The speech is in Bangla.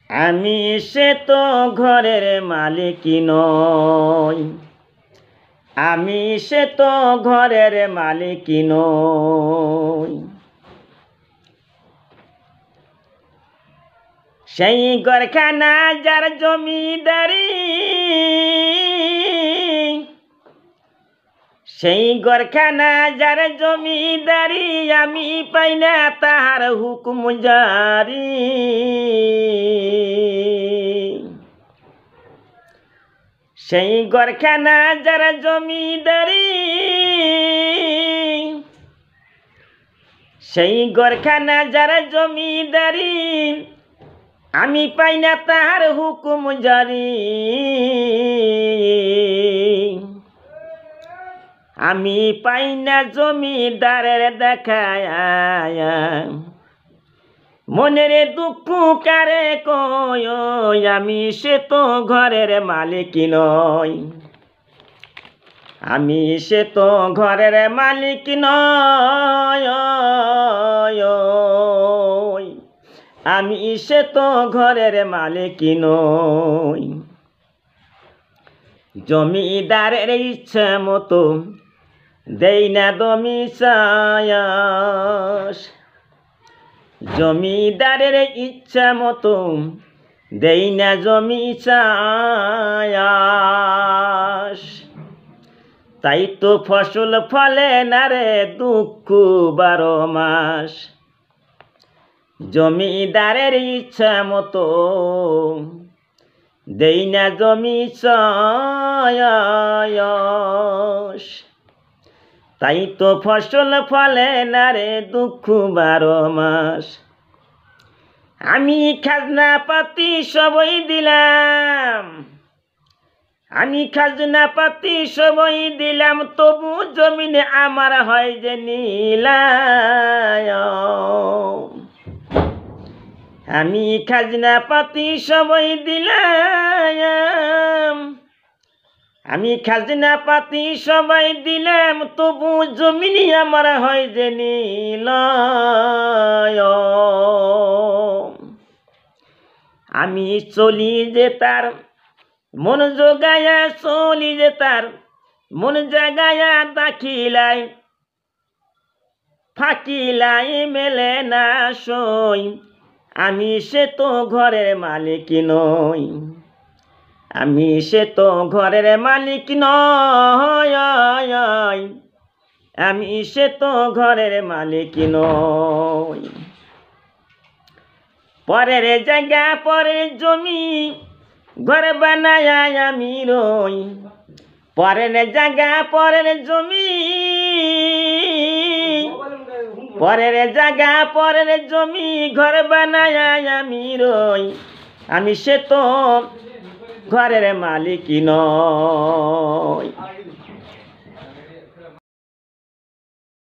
আমি সে তো ঘরের মালিক নই, আমি সে তো ঘরের মালিক নই। সেই ঘরখানা যার জমিদারি, সেই ঘরখানা যার জমিদারি, আমি পাই না তাহার হুকুম জারি। সেই ঘরখানা যার জমিদারি, সেই ঘরখানা যার জমিদারি, আমি পাই না তাহার হুকুম জারি। আমি পাই না জমিদারের দেখায়, মনের দুঃখ কারে কই, আমি সে তো ঘরের মালিক নই, আমি সে তো ঘরের মালিক নই, আমি সে তো ঘরের মালিক নই। জমিদারের ইচ্ছে মতো দেই না দমি চায়াস, জমিদারের ইচ্ছা মতো দেই না জমি চায়াস। তাই তো ফসল ফলে না রে দুঃখ 12 মাস। জমিদারের ইচ্ছা মতো দেই না জমি চায়াস, তাই তো ফসল ফলে না রে দুঃখ 12 মাস। আমি খাজনা পাতি সবই দিলাম, আমি খাজনা পাতি সবই দিলাম, তবু জমিনে আমার হয় যে নীলাম। আমি খাজনা পাতি সবই দিলাম, আমি খাজনা পাতি সবাই দিলাম, তবু জমিনে আমার হয় যে নীলাম। আমি চলি যে তার মন জোগায়া, চলি যে তার মন জাগায়া, দাখিলাই ফাঁকিলাই মেলে না সই, আমি সে তো ঘরের মালিক নই, আমি সে তো ঘরের মালিক নই, আমি সে তো ঘরের মালিক নই। পরের জায়গা পরের জমি ঘর বানায় আমি রই, পরের জায়গা পরের জমি, পরের জায়গা পরের জমি ঘর বানায় আমি রই, আমি সে তো ঘরের মালিক নই।